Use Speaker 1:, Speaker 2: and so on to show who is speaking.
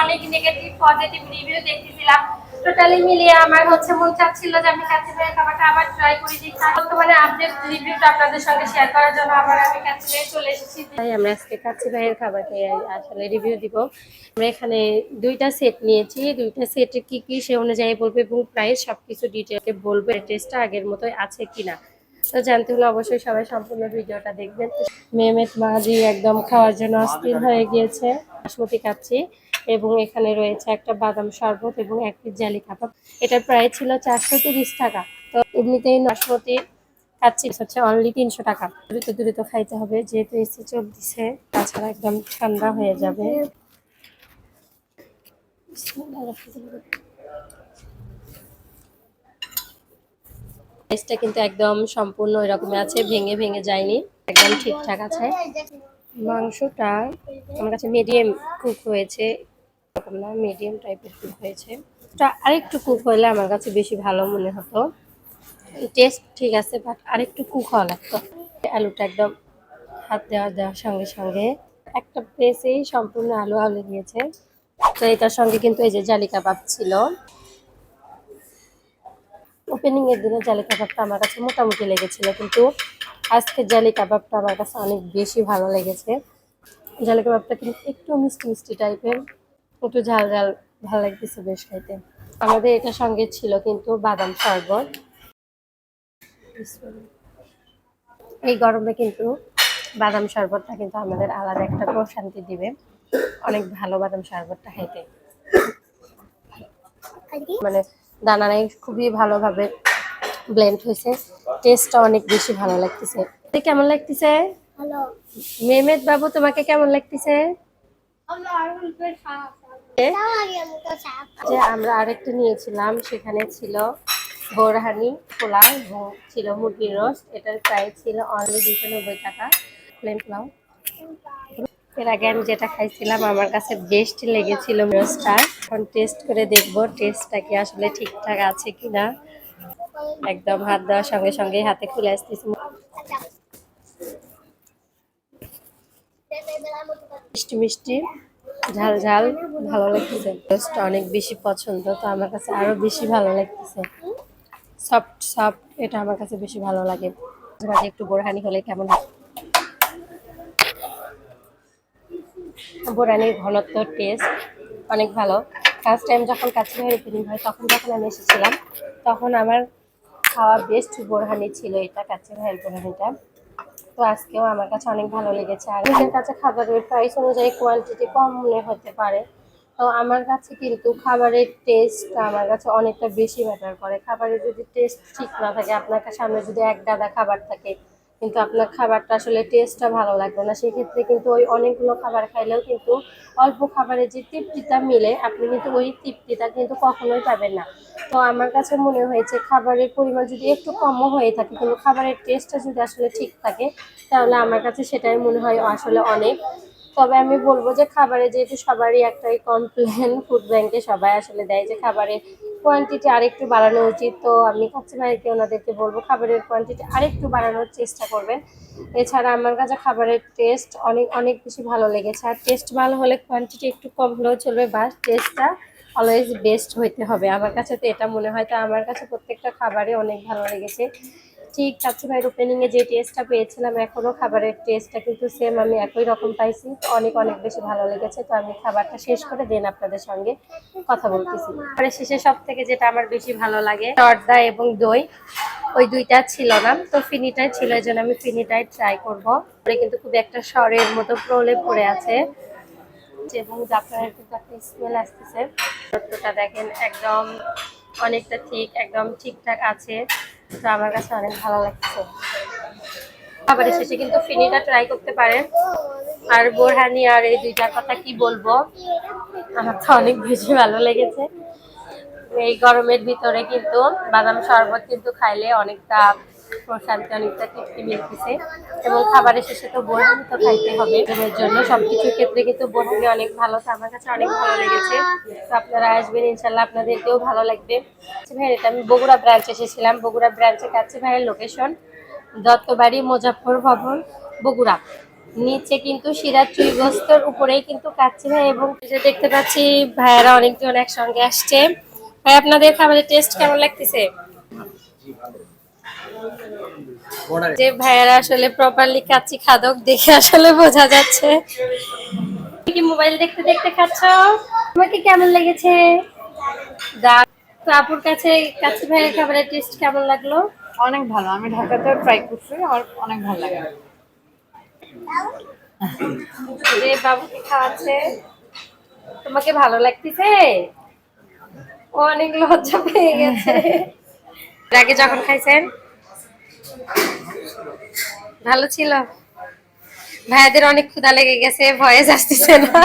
Speaker 1: অনেক negative positive review দেখতেছিলাম। Totally মিলিয়ে আমার হচ্ছে মন চাচ্ছিল যে আমি কাচ্চি ভাইয়ের খাবারটা আবার ট্রাই করি। বর্তমানে আপডেট রিভিউটা আপনাদের সঙ্গে শেয়ার করার জন্য আবার আমি কাচ্চি ভাইয়ে চলে এসেছি। তাই আমরা আজকে কাচ্চি ভাইয়ের খাবারটা আসলে রিভিউ দিব। আমরা এখানে দুইটা সেট নিয়েছি, দুইটা সেটে কি কি সে অনুযায়ী বলবো এবং প্রাইস সবকিছু ডিটেইলে বলবো। টেস্টটা আগের মতোই আছে কিনা তো জানতে হলে অবশ্যই সবাই সম্পূর্ণ ভিডিওটা দেখবেন। মেহমেদ মাহাদি একদম খাওয়ার জন্য অস্থির হয়ে গিয়েছে বাসমতি কাচ্চি, এবং এখানে রয়েছে একটা বাদাম শরবত এবং এক পিস জালি কাবাব। এটার প্রাইস ছিল 430 টাকা। তো এমনিতেই বাসমতি কাচ্চি হচ্ছে অনলি 300 টাকা। দ্রুত দ্রুত খাইতে হবে যেহেতু এসি চলতেছে, তাছাড়া একদম ঠান্ডা হয়ে যাবে। রাইসটা কিন্তু একদম সম্পূর্ণ এরকমই আছে, ভেঙে ভেঙে যায়নি, একদম ঠিকঠাক আছে। মাংসটা আমার কাছে মিডিয়াম কুক হয়েছে, এরকম না মিডিয়াম টাইপের কুক হয়েছে। এটা আরেকটু কুক হলে আমার কাছে বেশি ভালো মনে হতো। টেস্ট ঠিক আছে বাট আরেকটু কুক হওয়া লাগতো। আলুটা একদম হাত দেওয়ার সঙ্গে সঙ্গে একটা প্লেসেই সম্পূর্ণ আলু আলু দিয়েছে। তো এটার সঙ্গে কিন্তু এই যে জালি কাবাব ছিল। ওপেনিং এর দিনে জালি কাবাবটা আমার কাছে মোটামুটি লেগেছিল, কিন্তু আজকে জালি কাবাবটা আমার কাছে অনেক বেশি ভালো লেগেছে। জালি কাবাবটা কিন্তু একটু মিষ্টি মিষ্টি টাইপের, একটু ঝাল ঝাল ভালো লাগতেছে বেশ খাইতে। আমাদের এটার সঙ্গে ছিল কিন্তু বাদাম শরবত। এই গরমে কিন্তু বাদাম শরবতটা কিন্তু আমাদের আলাদা একটা প্রশান্তি দিবে। অনেক ভালো বাদাম শরবতটা খাইতে, মানে দানারাই খুবই ভালোভাবে ব্লেন্ড হয়েছে। টেস্টটা অনেক বেশি ভালো লাগতেছে। কেমন লাগতেছে মেহমেদ বাবু, তোমাকে কেমন লাগতেছে? যে আমরা আরেকটা নিয়েছিলাম, সেখানে ছিল বোরহানি পোলাও এবং ছিল মুরগির রোস্ট। এটার প্রাইস ছিল অনলি 290 টাকা প্লেন পোলাও। এর আগে আমি যেটা খাইছিলাম আমার কাছে বেস্ট লেগেছিল রোস্টটা। এখন টেস্ট করে দেখবো টেস্টটা কি আসলে ঠিকঠাক আছে কিনা। একদম হাত দেওয়ার সঙ্গে সঙ্গে হাতে খুলে আসতেছে, মিষ্টি মিষ্টি ঝাল ঝাল ভালো লাগতেছে। রোস্টটা অনেক বেশি পছন্দ, তো আমার কাছে আরো বেশি ভালো লাগতেছে। সফট সফট, এটা আমার কাছে বেশি ভালো লাগে। মাঝে একটু বোরহানি হলে কেমন হয়। বোরহানির ঘনত্ব টেস্ট অনেক ভালো। ফার্স্ট টাইম যখন কাচ্চি ভাইয়ের ওপেনিং হয় তখন যখন আমি এসেছিলাম, তখন আমার খাওয়া বেস্ট বোরহানি ছিল এটা, কাচ্চি ভাইয়ের বোরহানিটা। তো আজকেও আমার কাছে অনেক ভালো লেগেছে। আর নিজের কাছে খাবারের প্রাইস অনুযায়ী কোয়ান্টিটি কম মনে হতে পারে, তো আমার কাছে কিন্তু খাবারের টেস্ট আমার কাছে অনেকটা বেশি ম্যাটার করে। খাবারের যদি টেস্ট ঠিক না থাকে, আপনার সামনে যদি এক গাদা খাবার থাকে কিন্তু আপনার খাবারটা আসলে টেস্টটা ভালো লাগবে না, সেক্ষেত্রে কিন্তু ওই অনেকগুলো খাবার খাইলেও কিন্তু অল্প খাবারের যে তৃপ্তিটা মিলে আপনি কিন্তু ওই তৃপ্তিটা কিন্তু কখনোই পাবেন না। তো আমার কাছে মনে হয়েছে খাবারের পরিমাণ যদি একটু কমও হয়ে থাকে কিন্তু খাবারের টেস্টটা যদি আসলে ঠিক থাকে, তাহলে আমার কাছে সেটাই মনে হয় আসলে অনেক। তবে আমি বলবো যে খাবারে যেহেতু সবারই একটাই কমপ্লেন, ফুড ব্যাংকে সবাই আসলে দেয় যে খাবারের কোয়ান্টিটি আরেকটু বাড়ানো উচিত। তো আমি কাচ্চি ভাইকে ওনাদেরকে বলবো খাবারের কোয়ান্টিটি আরেকটু বাড়ানোর চেষ্টা করবেন। এছাড়া আমার কাছে খাবারের টেস্ট অনেক অনেক বেশি ভালো লেগেছে। আর টেস্ট ভালো হলে কোয়ান্টিটি একটু কম হলেও চলবে, বাস টেস্টটা অলওয়েজ বেস্ট হইতে হবে। আমার কাছে তো এটা মনে হয়। তো আমার কাছে প্রত্যেকটা খাবারই অনেক ভালো লেগেছে। ঠিক কাচ্চি ভাইয়ের ওপেনিংয়ে যে টেস্টটা পেয়েছিলাম, এখনও খাবারের টেস্টটা কিন্তু সেম আমি একই রকম পাইছি। অনেক অনেক বেশি ভালো লেগেছে। তো আমি খাবারটা শেষ করে দেন আপনাদের সঙ্গে কথা বলতেছি। পরে শেষে সব থেকে যেটা আমার বেশি ভালো লাগে জর্দা এবং দই, ওই দুইটা ছিল না, তো ফিনিটাই ছিল, এই জন্য আমি ফিনিটাই ট্রাই করবো। পরে কিন্তু খুব একটা সরের মতো প্রলেপ পড়ে আছে এবং জাফরানের কিন্তু একটা স্মেল আসতেছে। তত্ত্বটা দেখেন একদম অনেকটা ঠিক, একদম ঠিকঠাক আছে। তো আমার কাছে অনেক ভালো লাগছে। খাবারের শেষে কিন্তু ফিনিটা ট্রাই করতে পারেন। আর বোরহানি আর এই দুইটার কথা কি বলবো, আমার তো অনেক বেশি ভালো লেগেছে। এই গরমের ভিতরে কিন্তু বাদাম শরবত কিন্তু খাইলে অনেকটা প্রশান্তি, অনেকটা তৃপ্তি মিলতেছে। এবং খাবারের শেষে তো বোরহানি তো খাইতে হবে, এর জন্য সবকিছুর ক্ষেত্রে কিন্তু বোরহানি অনেক ভালো। তো আমার কাছে অনেক ভালো লেগেছে। তো আপনারা আসবেন, ইনশাল্লাহ আপনাদেরকেও ভালো লাগবে। ভাইয়ের এটা আমি বগুড়া ব্রাঞ্চে এসেছিলাম। বগুড়া ব্রাঞ্চে কাচ্চি ভাইয়ের লোকেশন দত্তবাড়ি মুজাফফর ভবন, বগুড়া। নিচে কিন্তু সিরাজ চুই গোস্তর উপরেই কিন্তু কাচ্চি ভাই, এবং এই যে দেখতে পাচ্ছি ভাইয়ারা অনেকজন একসঙ্গে আসছে। ভাই আপনাদের খাবারের টেস্ট কেমন লাগতেছে? যে ভাইয়ারা আসলে প্রপারলি কাচ্চি খাদক দেখে আসলে বোঝা যাচ্ছে। তুমি কি মোবাইল দেখতে দেখতে খাচ্ছ? তোমাকে কেমন লেগেছে? তো আপুর কাছে কাচ্চি ভাইয়ের খাবারের টেস্ট কেমন লাগলো?
Speaker 2: অনেক ভালো, আমি ঢাকাতেও ট্রাই করছি, আমার অনেক ভালো লাগে।
Speaker 1: যে বাবুকে খাওয়াচ্ছে, তোমাকে ভালো লাগতেছে? ও অনেক লজ্জা পেয়ে গেছে। এর আগে যখন খাইছেন ভালো ছিল? ভাইয়াদের অনেক ক্ষুধা লেগে গেছে, ভয়েস আসতেছে না।